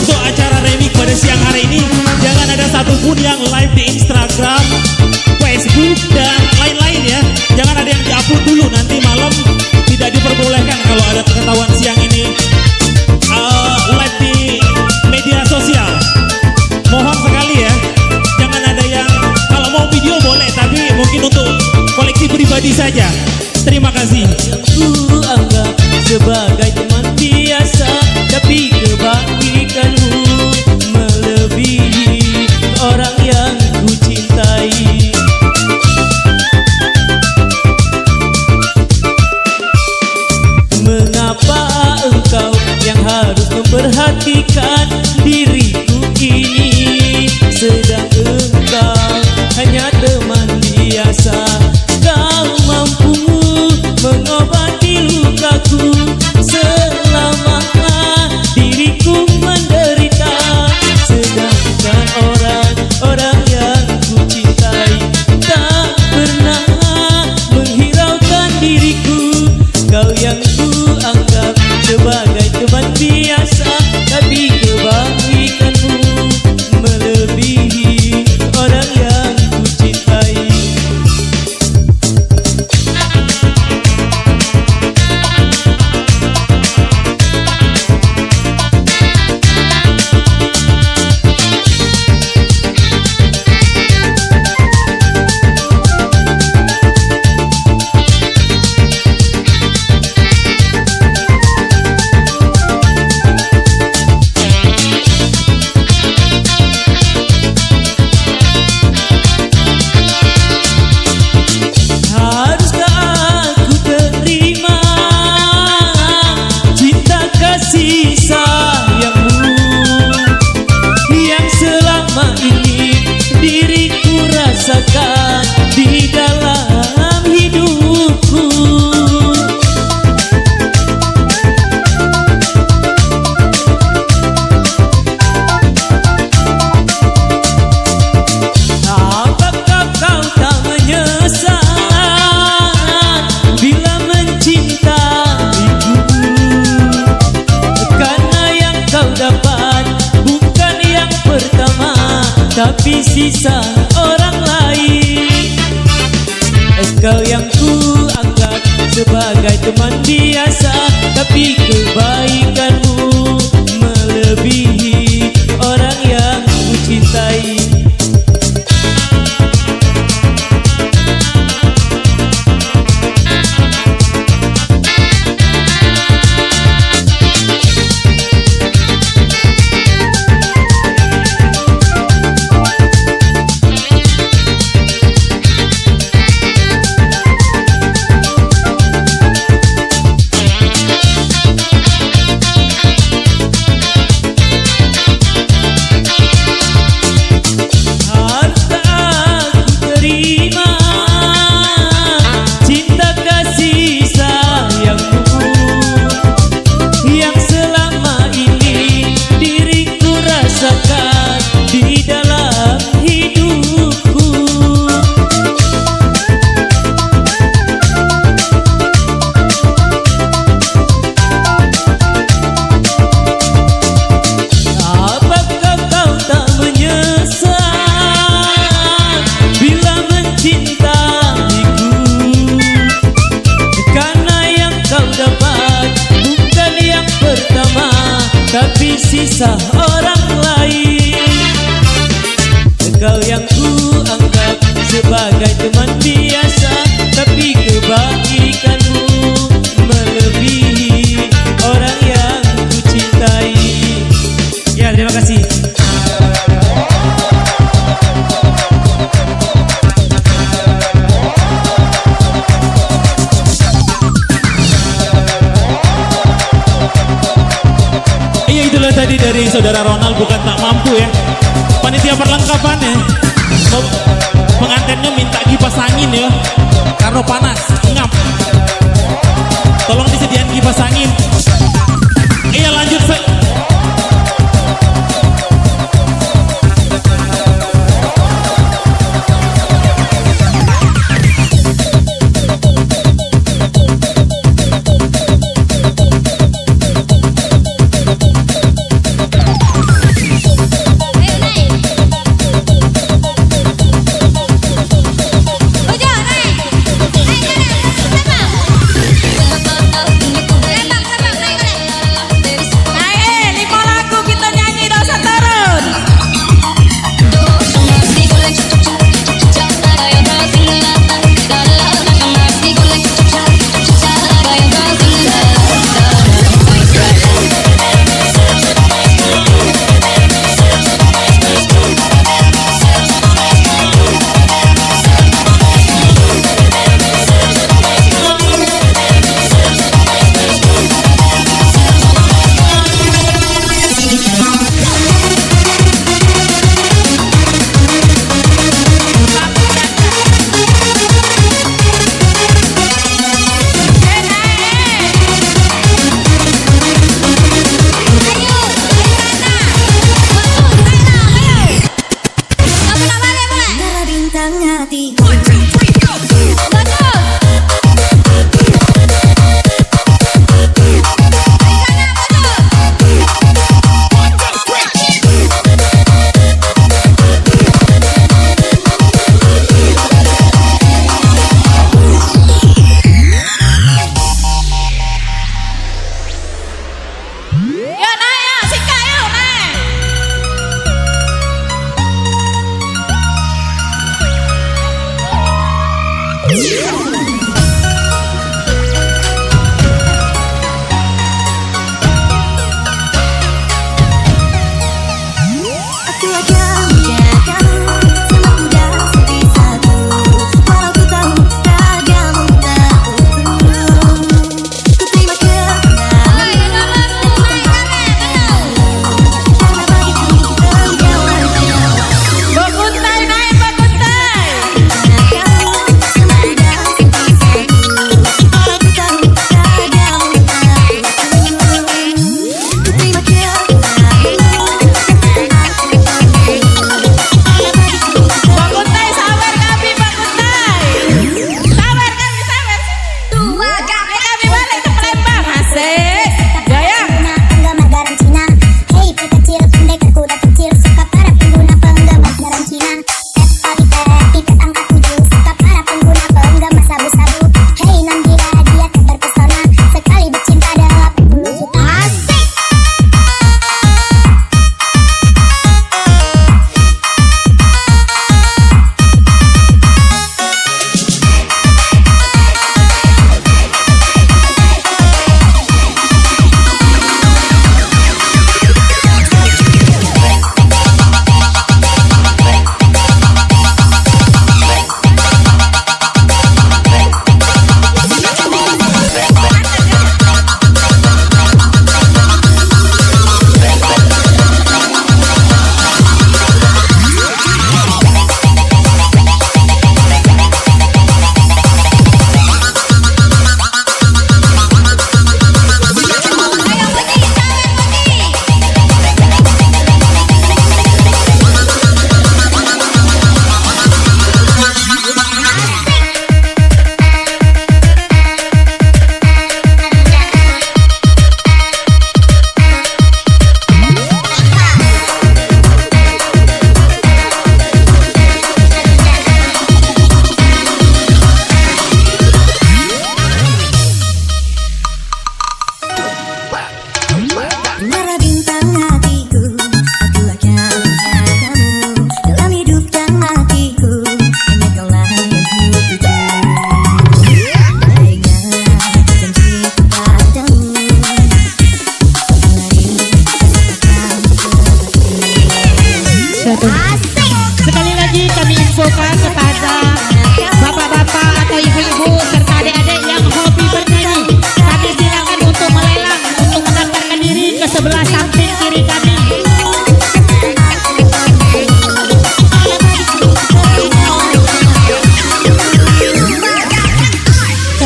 untuk acara remix pada siang hari ini. Jangan ada satupun yang live di Instagram, Facebook, dan lain-lain ya. Jangan ada yang di-upload dulu, nanti malam tidak diperbolehkan kalau ada ketahuan siang ini live di media sosial. Mohon sekali ya, jangan ada yang, kalau mau video boleh, tapi mungkin untuk koleksi pribadi saja. Terima kasih. Ku anggap sebagai teman biasa, tapi kebaikanmu melebihi orang yang ku cintai. Mengapa engkau yang harus memperhatikan diriku ini, sedang engkau hanya teman biasa? Kau mampu mengobati lukaku selama diriku menderita, sedangkan orang-orang yang ku cintai tak pernah menghiraukan diriku. Kau yang ku anggap sebagai teman biasa, tapi kebaikanmu melebihi orang yang ku cintai. Rasakan di dalam hidupku, apakah kau tak menyesal bila mencintaiku? Karena yang kau dapat bukan yang pertama, tapi sisa orang lain. Kau yang ku anggap sebagai teman biasa, tapi kebaikanmu melebihi orang yang ku cintai. Di dalam hidupku, apakah kau tak menyesal bila mencintaiku? Karena yang kau dapat bukan yang pertama, tapi sisa orang lain. Kau yang ku anggap sebagai teman biasa, tapi kebaikanmu melebihi orang yang ku cintai. Ya, terima kasih. Iya, itulah tadi dari saudara Ronald, bukan tak mampu ya. Panitia perlengkapannya, pengantinnya minta kipas angin ya, karena panas, ngap. Tolong disediakan kipas angin. Iya, lanjut.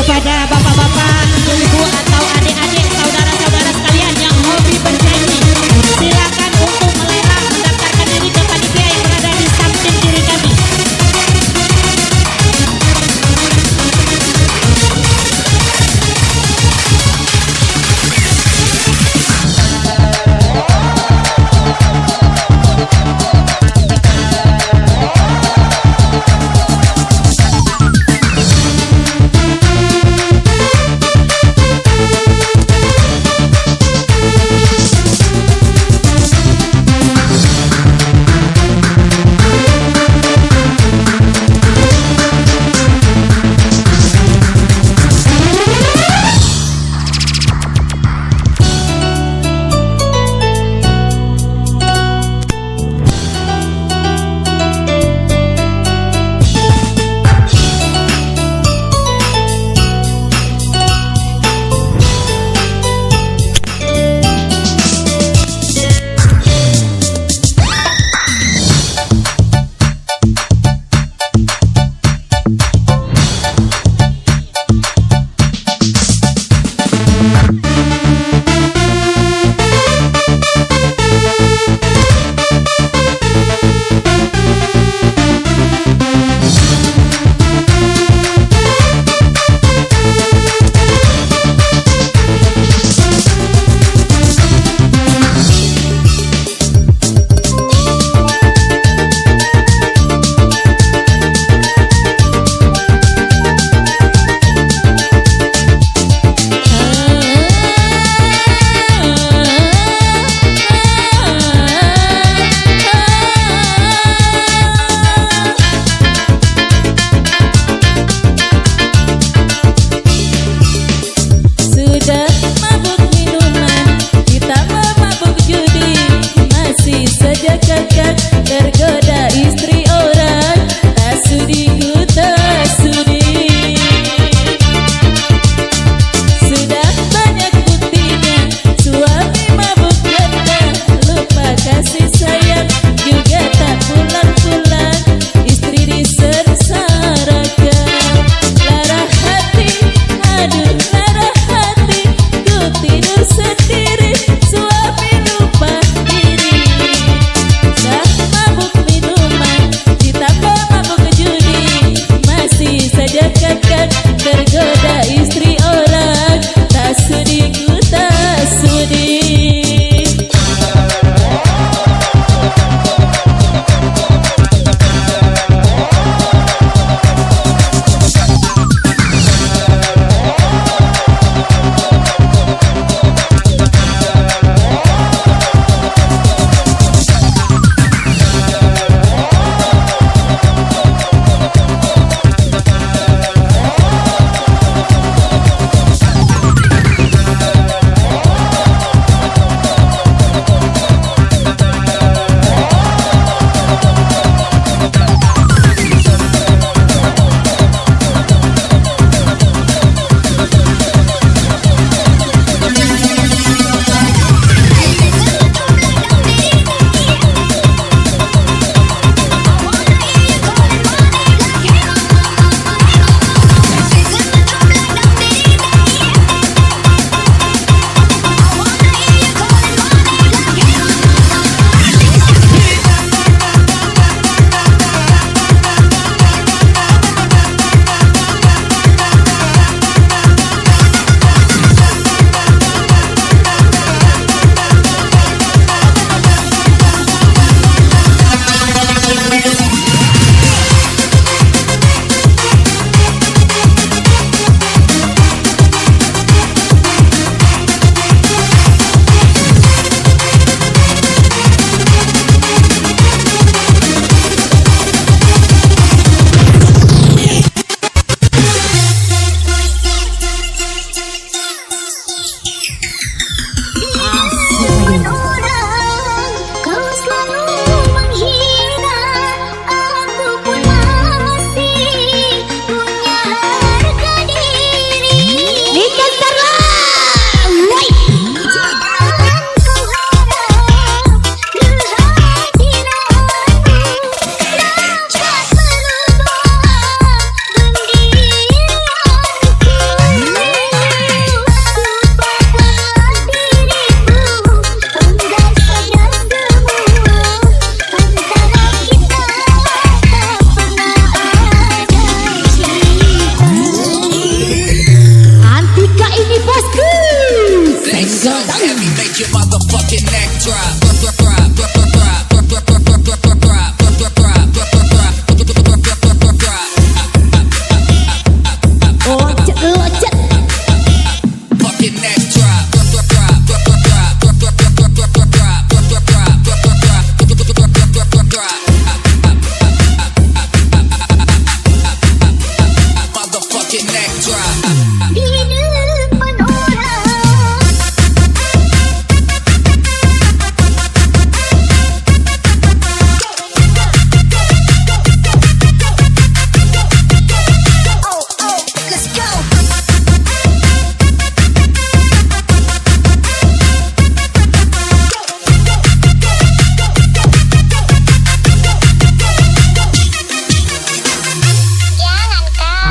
kepada bapak-bapak, ibu-ibu atau adik-adik, saudara-saudara sekalian yang hobi bernyanyi, silakan untuk melelang mendaftarkan diri ke panitia yang berada di samping kiri kami. heavy, make your motherfucking neck drop. Locet. Fucking neck drop. Motherfucking neck drop.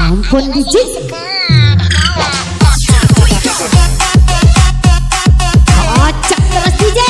Ampun DJ. Kocak terus DJ.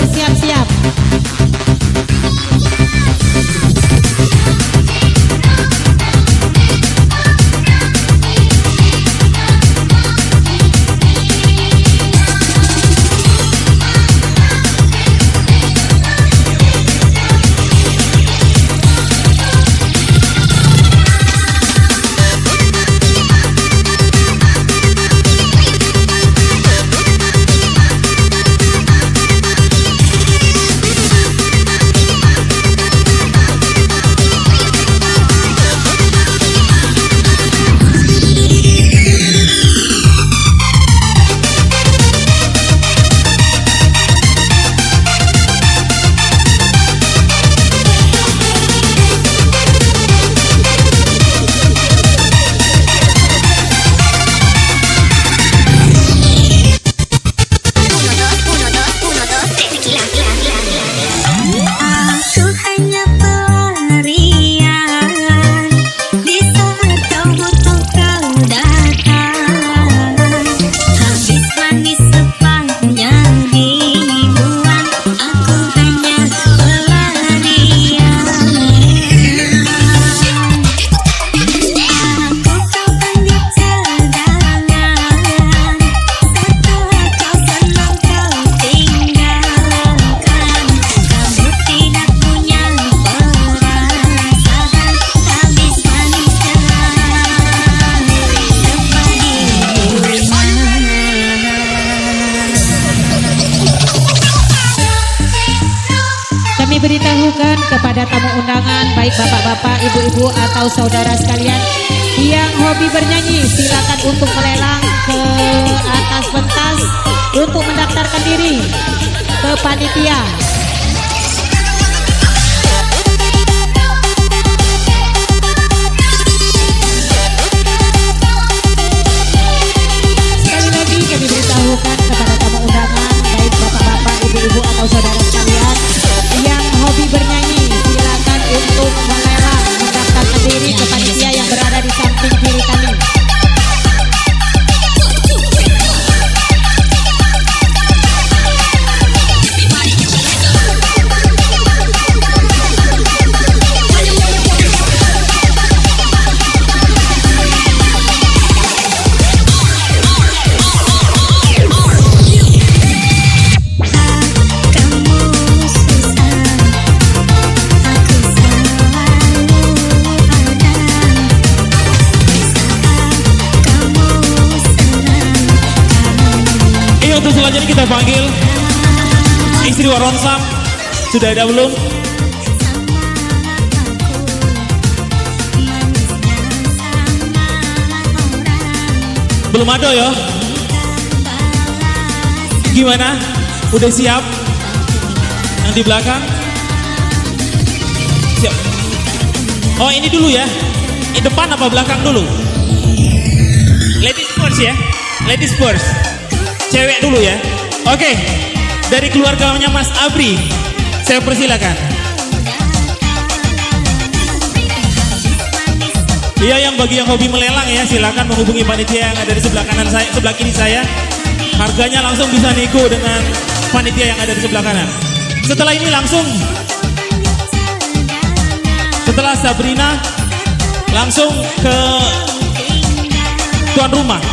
bersiap-siap. Kami beritahukan kepada tamu undangan, baik bapak-bapak, ibu-ibu atau saudara sekalian yang hobi bernyanyi, silakan untuk melelang ke atas pentas untuk mendaftarkan diri ke panitia. Sekali lagi kami beritahukan kepada tamu undangan, baik bapak-bapak, ibu-ibu atau saudara sekalian yang hobi bernyanyi, silakan untuk melelang mendaftarkan diri ke panitia yang berada di samping kiri kami. Untuk selanjutnya kita panggil istri Waronsam. Sudah ada belum? Belum ada ya? Gimana? Udah siap? Yang di belakang? Siap. Oh ini dulu ya? Ini depan apa belakang dulu? Ladies first ya? Ladies first. Cewek dulu ya. Oke. Dari keluarganya Mas Abri, saya persilakan. Iya, yang bagi yang hobi melelang ya, silakan menghubungi panitia yang ada di sebelah kanan saya, sebelah kiri saya. Harganya langsung bisa nego dengan panitia yang ada di sebelah kanan. Setelah ini langsung, setelah Sabrina, langsung ke tuan rumah.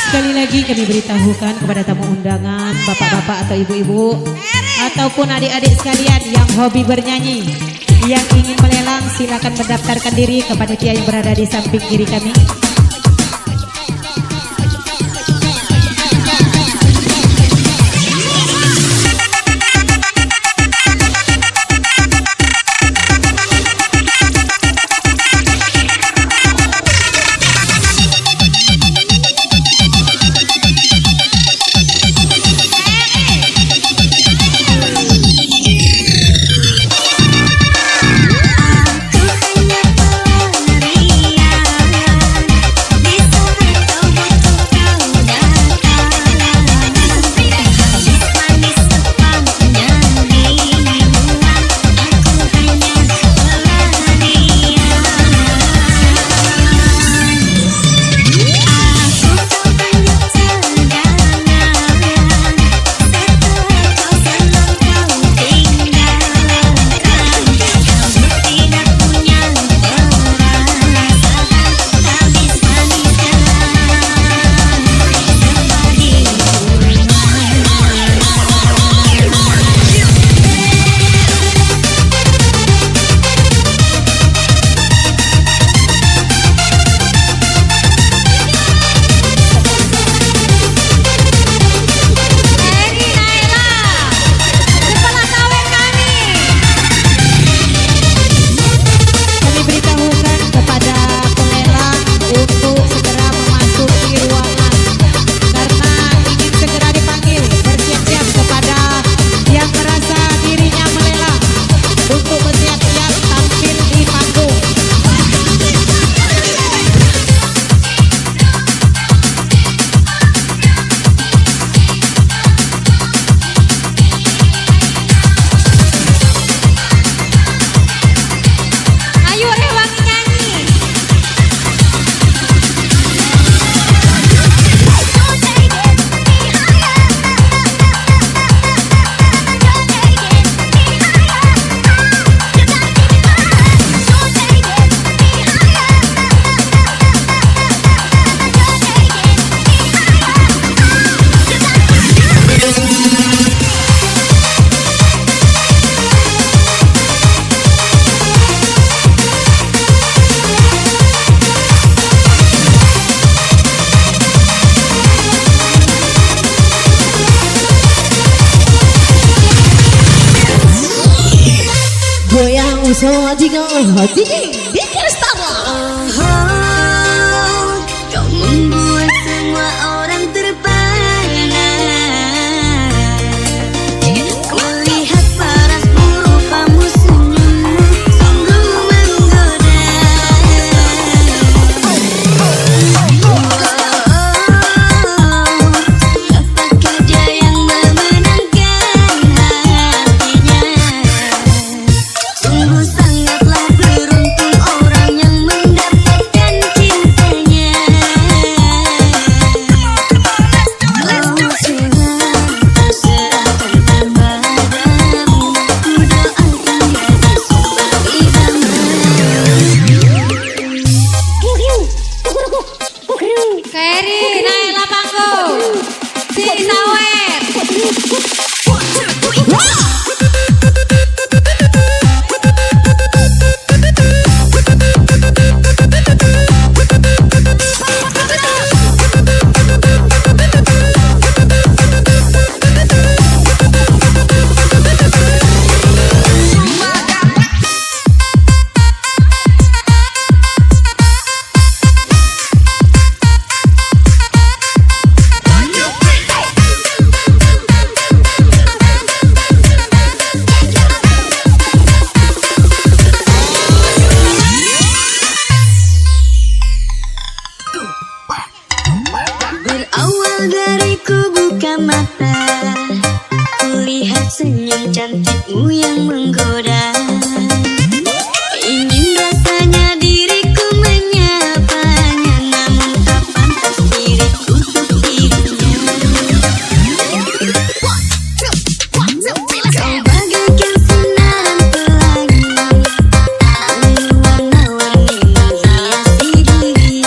Sekali lagi kami beritahukan kepada tamu undangan, bapak-bapak atau ibu-ibu ataupun adik-adik sekalian yang hobi bernyanyi, yang ingin melelang, silakan mendaftarkan diri ke panitia yang berada di samping kiri kami. usaha jika hati di Kestara. Kau membuat semua orang terpana. Melihat paras rupamu senyummu sungguh menggoda. Siapa kerja yang memenangkan hatinya? Sungguh sangatlah beruntung orang yang mendapatkan cintanya. Oh Tuhan, serahkan kepadamu, ku doakan gadis seperti Keri naik lapangku. Si Sawer. Berawal dari ku buka mata, kulihat senyum cantikmu yang menggoda. Ingin rasanya diriku menyapanya, namun tak pantas diriku untuk dirinya. Kau bagaikan sinaran pelangi, warna-warni menghiasi diri.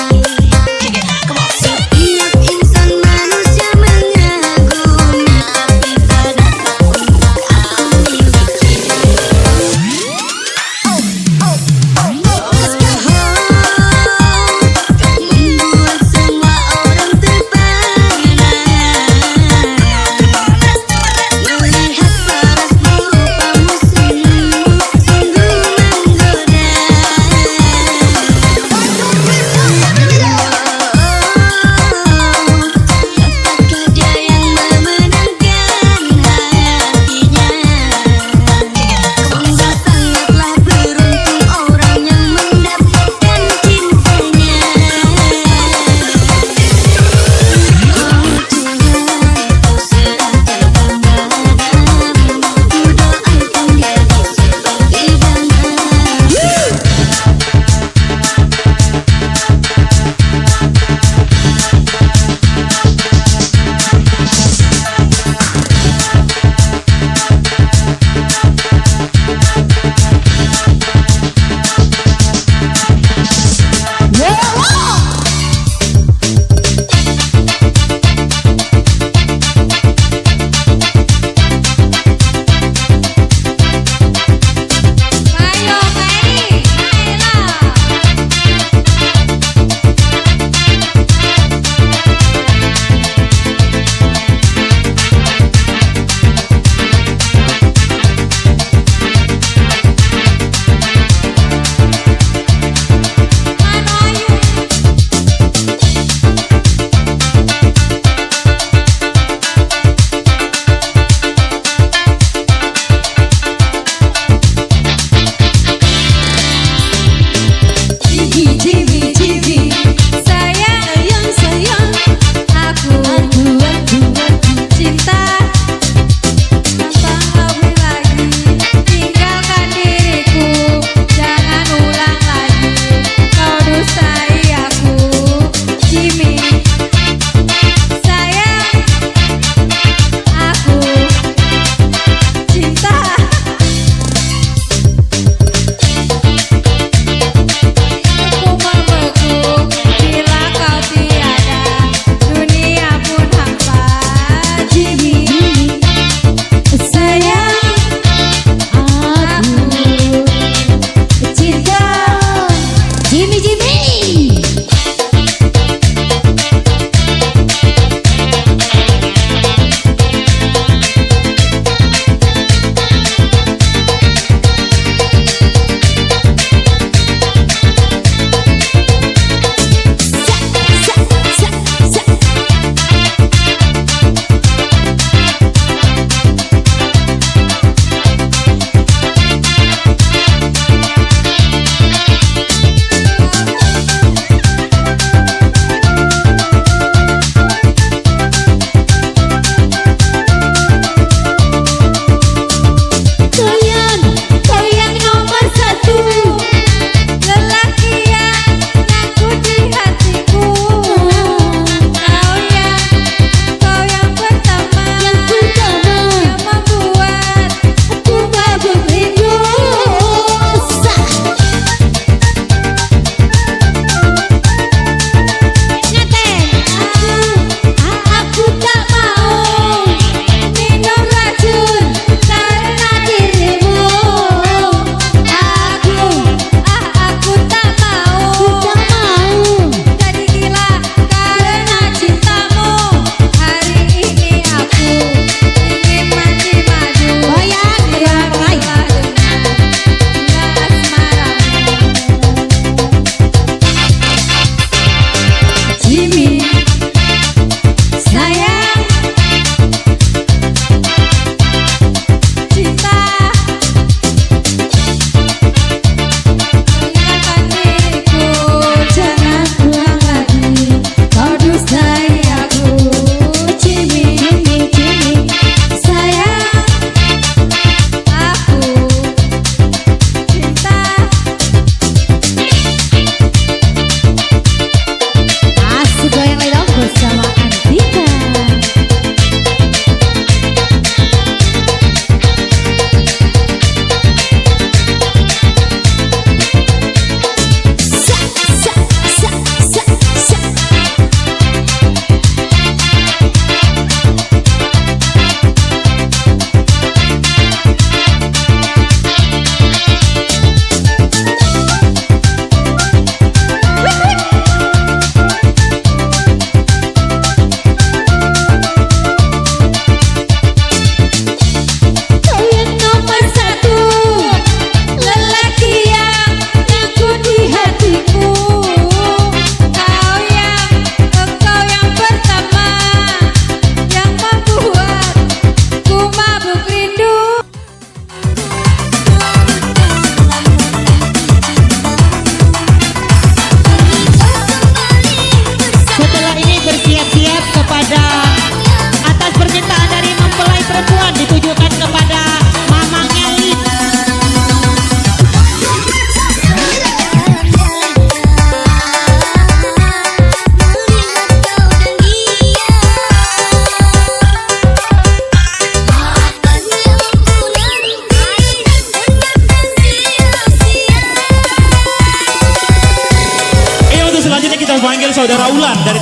Setiap insan manusia mengagumi, tapi tak dapat untuk aku miliki.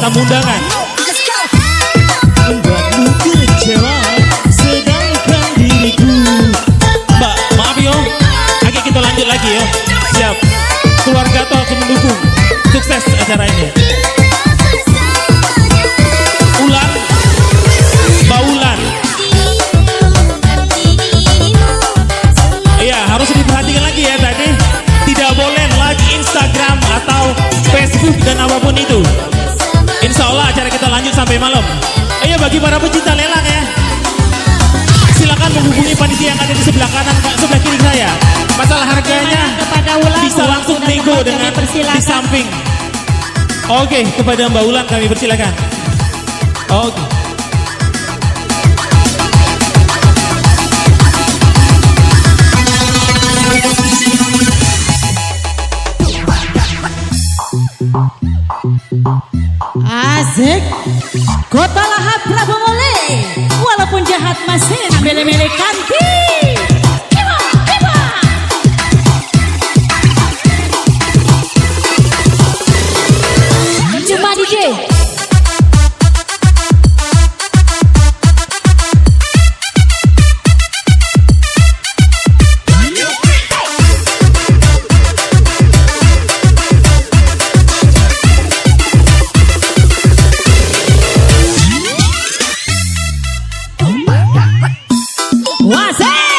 tamu undangan. Membuatmu kecewa, sedangkan diriku. Mbak, maaf yo. Oke, kita lanjut lagi yo. Siap. Keluarga Talk mendukung. Sukses acara ini. Ulan, Mbak Ulan. Iya, harus diperhatikan lagi ya tadi. Tidak boleh like Instagram atau Facebook dan apapun itu. Insya Allah acara kita lanjut sampai malam. Ayo bagi para pecinta lelang ya, silakan menghubungi panitia yang ada di sebelah kanan, sebelah kiri saya. Masalah harganya Kepada Ulan, bisa Ulan langsung sudah nego kami dengan persilakan. di samping. Oke, kepada Mbak Ulan kami persilakan. Oke. Asik. Kota Lahap Prabu Mole. Walaupun jahat masih nak mele-mele kanti. Kiba, kiba. Cuma DJ. Wasik.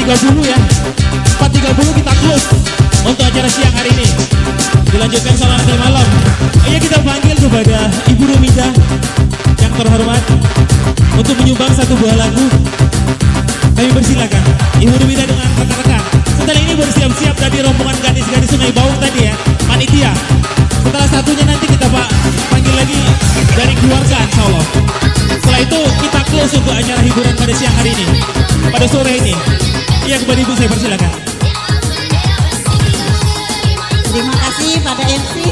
4.30 ya. 4.30 kita close untuk acara siang hari ini. Dilanjutkan sama nanti malam. Ayo kita panggil kepada Ibu Rumida yang terhormat untuk menyumbang satu buah lagu. Kami persilakan Ibu Rumida dengan rekan-rekan. Setelah ini bersiap-siap dari rombongan gadis-gadis Sungai Bawang tadi ya, panitia. Setelah satunya nanti kita panggil lagi dari keluarga insya Allah. Setelah itu kita close untuk acara hiburan pada siang hari ini, pada sore ini. Iya, kepada Ibu saya persilakan. Terima kasih pada MC